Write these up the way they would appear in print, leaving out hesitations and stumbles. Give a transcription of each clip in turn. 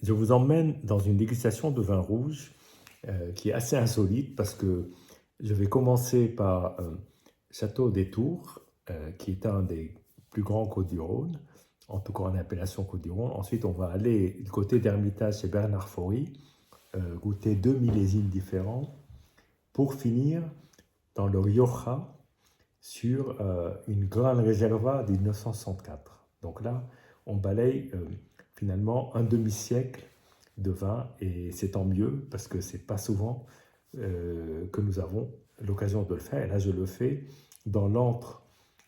Je vous emmène dans une dégustation de vin rouge qui est assez insolite parce que je vais commencer par Château des Tours, qui est un des plus grands Côtes-du-Rhône, en tout cas en appellation Côtes-du-Rhône. Ensuite, on va aller du côté d'Hermitage chez Bernard Faury, goûter deux millésimes différents, pour finir dans le Rioja sur une grande réserva de 1964. Donc là, on balaye finalement un demi-siècle de vin et c'est tant mieux parce que c'est pas souvent que nous avons l'occasion de le faire. Et là, je le fais dans l'antre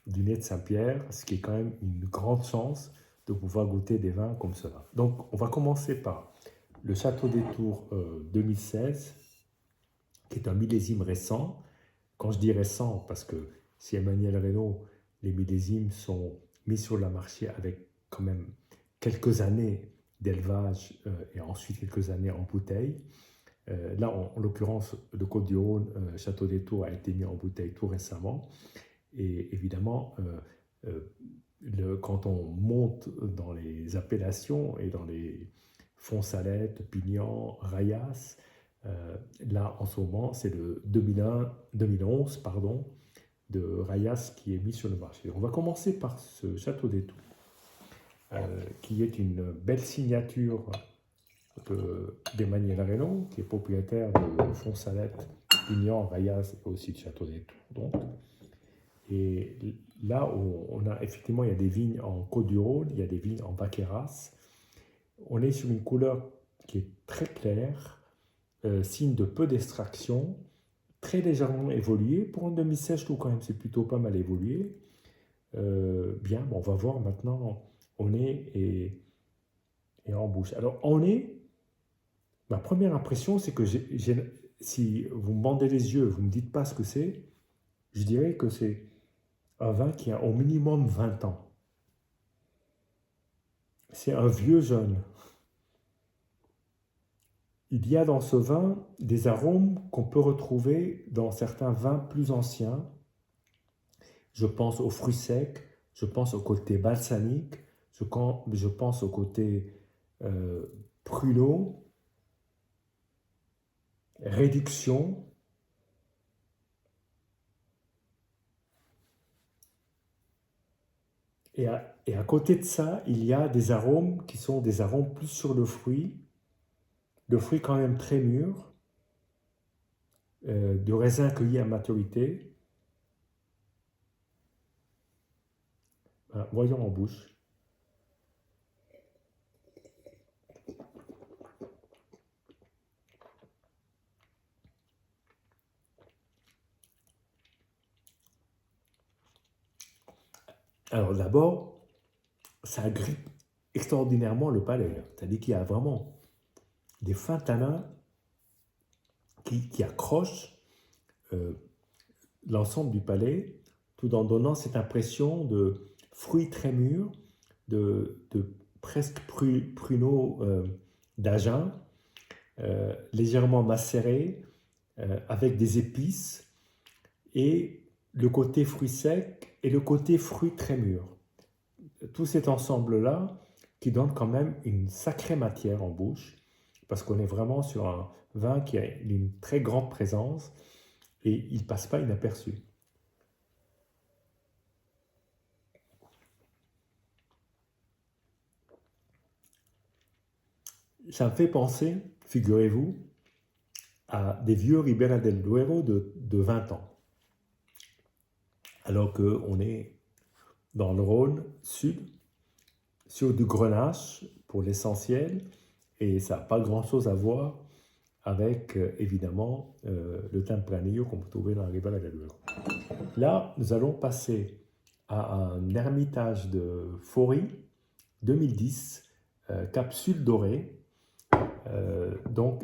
du Nez de Saint-Pierre, ce qui est quand même une grande chance de pouvoir goûter des vins comme cela. Donc, on va commencer par le Château des Tours 2016, qui est un millésime récent. Quand je dis récent, parce que chez Emmanuel Reynaud, les millésimes sont mis sur le marché avec quand même quelques années d'élevage et ensuite quelques années en bouteille. Là, en l'occurrence, le Côte-du-Rhône, Château des Tours, a été mis en bouteille tout récemment. Et évidemment, quand on monte dans les appellations et dans les fonds Salette, Pignan, Rayas, là, en ce moment, c'est le 2011 pardon, de Rayas qui est mis sur le marché. On va commencer par ce Château des Tours, qui est une belle signature d'Emmanuel Reynaud, qui est propriétaire de fonds Salette, Pignan, Rayas et aussi de Château des Tours. Donc. Et là, on a effectivement, il y a des vignes en Côte-du-Rhône, il y a des vignes en Bacqueyras. On est sur une couleur qui est très claire, signe de peu d'extraction, très légèrement évolué. Pour un demi-sèche, je trouve quand même c'est plutôt pas mal évolué. Bien, bon, on va voir maintenant au nez et en bouche. Alors, en nez, ma première impression, c'est que si vous me bandez les yeux, vous ne me dites pas ce que c'est, je dirais que c'est un vin qui a au minimum 20 ans. C'est un vieux jeune. Il y a dans ce vin des arômes qu'on peut retrouver dans certains vins plus anciens. Je pense aux fruits secs, je pense au côté balsamique, je pense au côté pruneau, réduction. Et à côté de ça, il y a des arômes qui sont des arômes plus sur le fruit quand même très mûr, de raisin cueilli à maturité. Voyons en bouche. Alors d'abord, ça agrippe extraordinairement le palais. C'est-à-dire qu'il y a vraiment des fins tanins qui accrochent l'ensemble du palais, tout en donnant cette impression de fruits très mûrs, de presque pruneaux d'Agen, légèrement macérés, avec des épices, et le côté fruits secs et le côté fruits très mûrs. Tout cet ensemble-là qui donne quand même une sacrée matière en bouche, parce qu'on est vraiment sur un vin qui a une très grande présence et il ne passe pas inaperçu. Ça me fait penser, figurez-vous, à des vieux Ribera del Duero de 20 ans. Alors qu'on est dans le Rhône sud, sur du Grenache pour l'essentiel, et ça n'a pas grand-chose à voir avec, évidemment, le Tempranillo qu'on peut trouver dans la Ribera del Duero. Là, nous allons passer à un Hermitage de Faury, 2010, capsule dorée.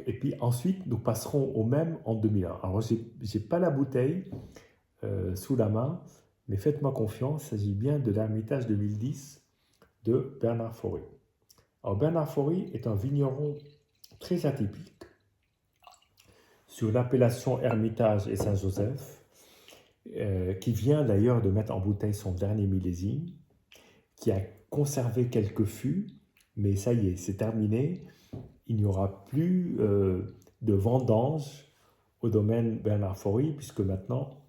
Et puis ensuite, nous passerons au même en 2001. Alors, je n'ai pas la bouteille sous la main, mais faites-moi confiance, il s'agit bien de l'Hermitage 2010 de Bernard Faury. Alors, Bernard Faury est un vigneron très atypique sur l'appellation Hermitage et Saint-Joseph, qui vient d'ailleurs de mettre en bouteille son dernier millésime, qui a conservé quelques fûts, mais ça y est, c'est terminé. Il n'y aura plus de vendange au domaine Bernard Faury, puisque maintenant,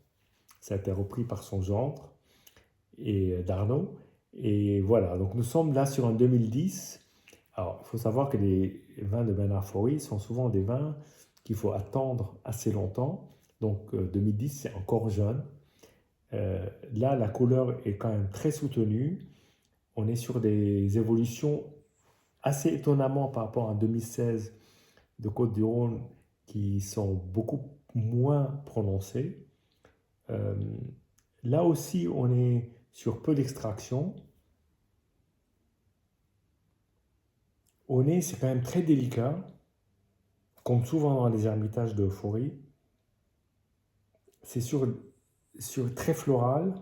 ça a été repris par son gendre et d'Arnaud. Et voilà, donc nous sommes là sur un 2010. Alors, il faut savoir que les vins de Bernard Faury sont souvent des vins qu'il faut attendre assez longtemps. Donc 2010, c'est encore jeune. Là, la couleur est quand même très soutenue. On est sur des évolutions assez étonnamment par rapport à 2016 de Côte-du-Rhône qui sont beaucoup moins prononcées. Euh, Là aussi, on est sur peu d'extraction. Au nez, c'est quand même très délicat, comme souvent dans les ermitages de Faury. C'est sur très floral.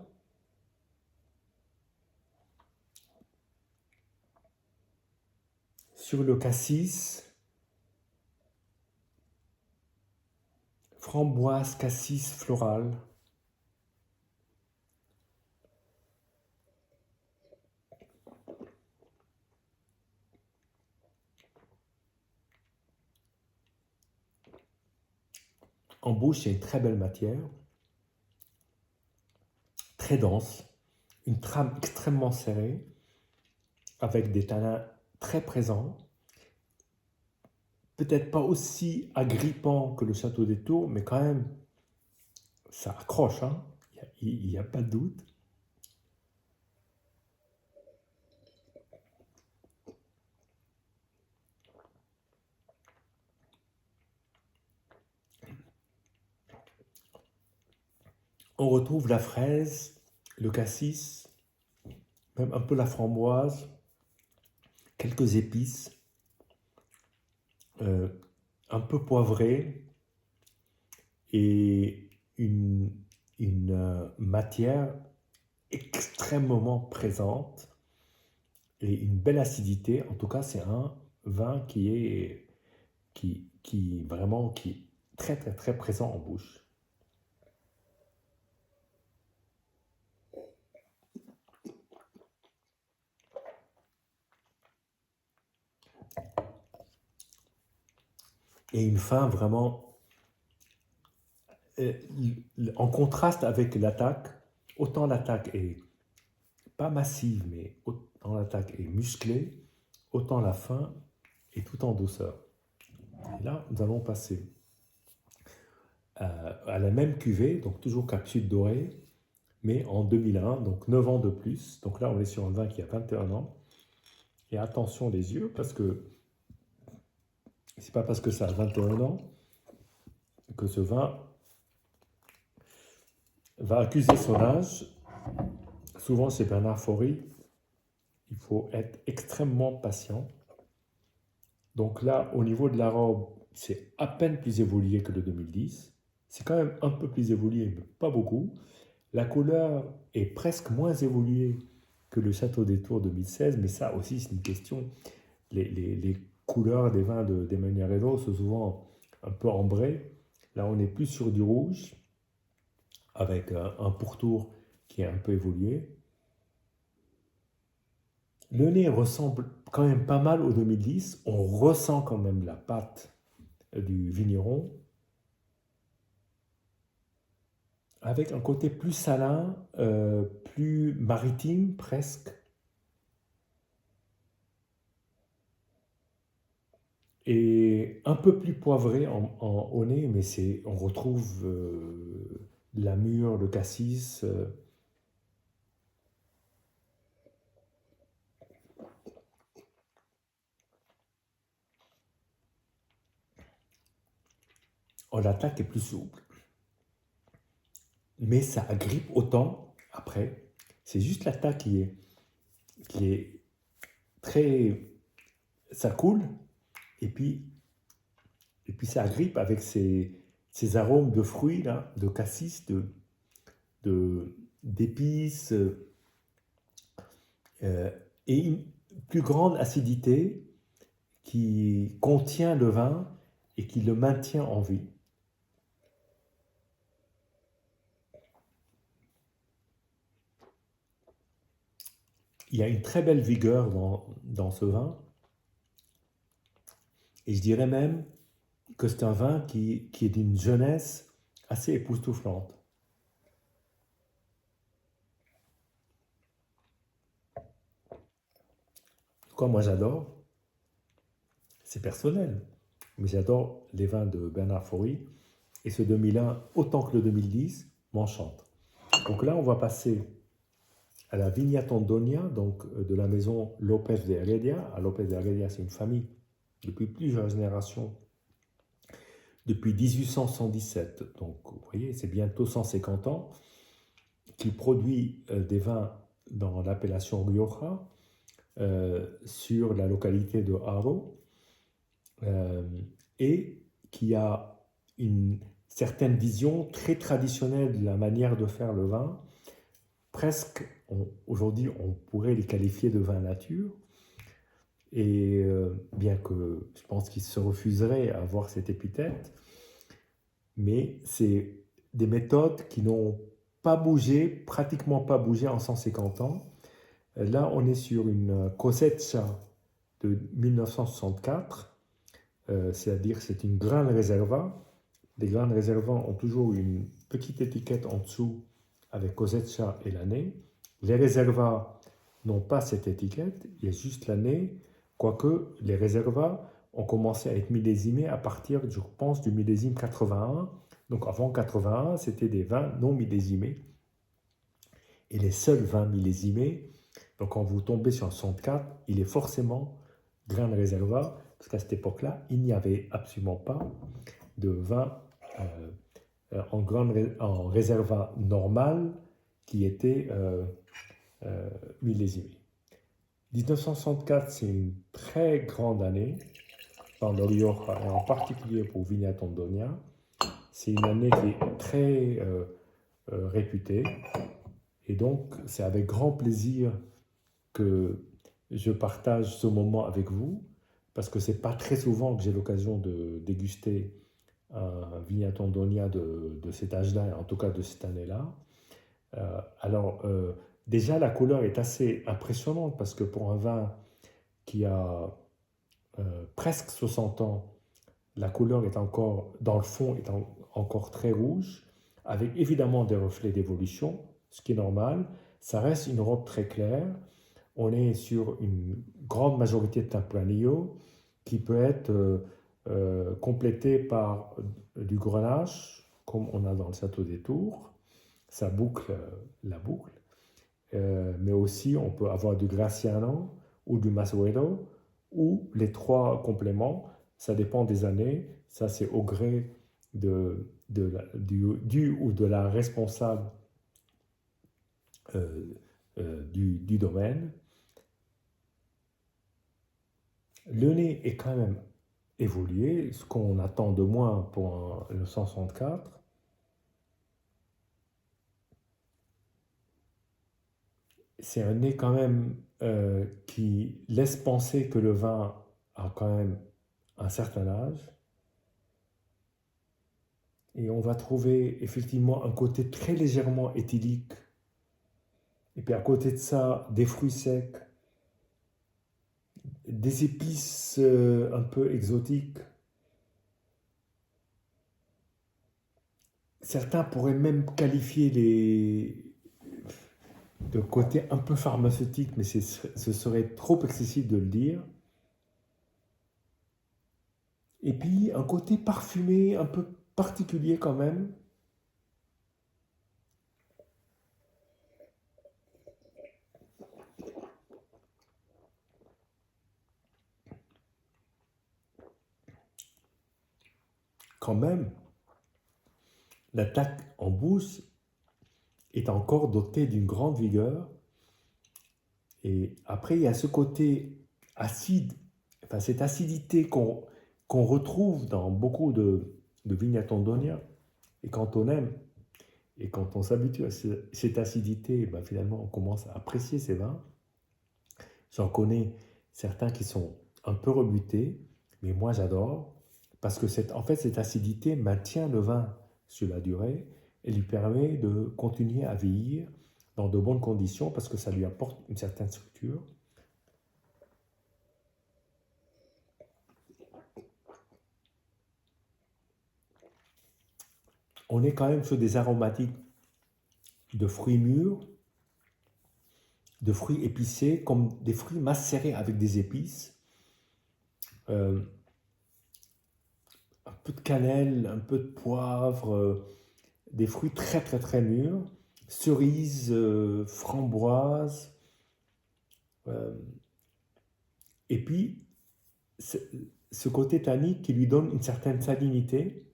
Sur le cassis, framboise, cassis, floral. En bouche, c'est une très belle matière, très dense, une trame extrêmement serrée, avec des tanins très présents. Peut-être pas aussi agrippant que le Château des Tours, mais quand même, ça accroche, hein. Il n'y a pas de doute. On retrouve la fraise, le cassis, même un peu la framboise, quelques épices, euh, un peu poivré et une matière extrêmement présente et une belle acidité. En tout cas, c'est un vin qui est très très très présent en bouche. Et une fin vraiment euh, en contraste avec l'attaque. Autant l'attaque est pas massive, mais autant l'attaque est musclée, autant la fin est tout en douceur. Et là, nous allons passer à la même cuvée, donc toujours capsule dorée, mais en 2001, donc 9 ans de plus. Donc là, on est sur un vin qui a 21 ans. Et attention les yeux, parce que c'est pas parce que ça a 21 ans que ce vin va accuser son âge. Souvent, chez Bernard Faury, il faut être extrêmement patient. Donc là, au niveau de la robe, c'est à peine plus évolué que le 2010. C'est quand même un peu plus évolué, mais pas beaucoup. La couleur est presque moins évoluée que le Château des Tours 2016, mais ça aussi, c'est une question. Les couleurs des vins d'Emmanuel Reynaud sont souvent un peu ambrées. Là, on est plus sur du rouge, avec un pourtour qui est un peu évolué. Le nez ressemble quand même pas mal au 2010. On ressent quand même la patte du vigneron, avec un côté plus salin, plus maritime presque, et un peu plus poivré au nez, mais on retrouve la mûre, le cassis. L'attaque est plus souple, mais ça agrippe autant après. C'est juste l'attaque qui est très... Ça coule, et puis, ça agrippe avec ces arômes de fruits, là, de cassis, d'épices, et une plus grande acidité qui contient le vin et qui le maintient en vie. Il y a une très belle vigueur dans ce vin. Et je dirais même que c'est un vin qui est d'une jeunesse assez époustouflante. Quoi, moi j'adore, c'est personnel, mais j'adore les vins de Bernard Faury, et ce 2001, autant que le 2010, m'enchante. Donc là, on va passer à la Viña Tondonia, donc de la maison López de Heredia. López de Heredia, c'est une famille depuis plusieurs générations, depuis 1817, donc vous voyez, c'est bientôt 150 ans, qui produit des vins dans l'appellation Rioja, sur la localité de Haro, et qui a une certaine vision très traditionnelle de la manière de faire le vin. Presque, aujourd'hui, on pourrait les qualifier de vin nature, et bien que je pense qu'ils se refuseraient à avoir cette épithète, mais c'est des méthodes qui n'ont pas bougé, pratiquement pas bougé en 150 ans. Là, on est sur une cosecha de 1964, c'est-à-dire c'est une Gran Reserva. Les Gran Reserva ont toujours une petite étiquette en dessous avec cosecha et l'année. Les Reserva n'ont pas cette étiquette, il y a juste l'année, quoique les Reserva ont commencé à être millésimés à partir, je pense, du millésime 81. Donc avant 81, c'était des vins non millésimés. Et les seuls vins millésimés, donc quand vous tombez sur un 64, il est forcément Gran Reserva, parce qu'à cette époque-là, il n'y avait absolument pas de vin en Reserva normal qui était millésimé. 1964, c'est une très grande année dans le Rioja, et en particulier pour Viña Tondonia. C'est une année qui est très réputée. Et donc, c'est avec grand plaisir que je partage ce moment avec vous, parce que ce n'est pas très souvent que j'ai l'occasion de déguster un Viña Tondonia de cet âge-là, et en tout cas de cette année-là. Déjà, la couleur est assez impressionnante, parce que pour un vin qui a presque 60 ans, la couleur est encore, dans le fond, est encore très rouge, avec évidemment des reflets d'évolution, ce qui est normal. Ça reste une robe très claire. On est sur une grande majorité de Tempranillo qui peut être complété par du grenache, comme on a dans le Château des Tours. Ça boucle la boucle. Mais aussi, on peut avoir du Graciano ou du Masuelo, ou les trois compléments. Ça dépend des années. Ça, c'est au gré du ou de la responsable du domaine. Le nez est quand même évolué, ce qu'on attend de moins pour le 164. C'est un nez quand même qui laisse penser que le vin a quand même un certain âge. Et on va trouver effectivement un côté très légèrement éthylique. Et puis à côté de ça, des fruits secs, des épices un peu exotiques. Certains pourraient même qualifier de côté un peu pharmaceutique, mais ce serait trop excessif de le dire. Et puis un côté parfumé un peu particulier quand même. Quand même, l'attaque en bouche est encore dotée d'une grande vigueur. Et après, il y a ce côté acide, enfin cette acidité qu'on retrouve dans beaucoup de Viña Tondonia. Et quand on aime, et quand on s'habitue à cette acidité, ben finalement, on commence à apprécier ces vins. J'en connais certains qui sont un peu rebutés, mais moi j'adore, parce que en fait, cette acidité maintient le vin sur la durée et lui permet de continuer à vieillir dans de bonnes conditions, parce que ça lui apporte une certaine structure. On est quand même sur des aromatiques de fruits mûrs, de fruits épicés, comme des fruits macérés avec des épices. Euh, un peu de cannelle, un peu de poivre, des fruits très très très mûrs, cerises, framboises, euh, et puis ce côté tannique qui lui donne une certaine salinité,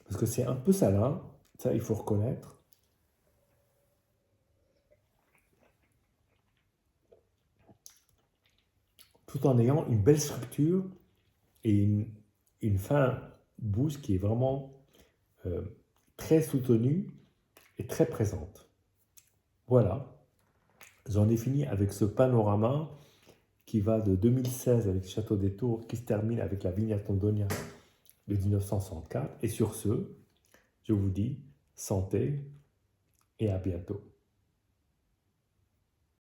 parce que c'est un peu salin, ça il faut reconnaître. Tout en ayant une belle structure et une fin bouche qui est vraiment euh, très soutenue et très présente. Voilà, j'en ai fini avec ce panorama qui va de 2016 avec Château des Tours, qui se termine avec la Vigna Tondonia de 1964. Et sur ce, je vous dis santé et à bientôt.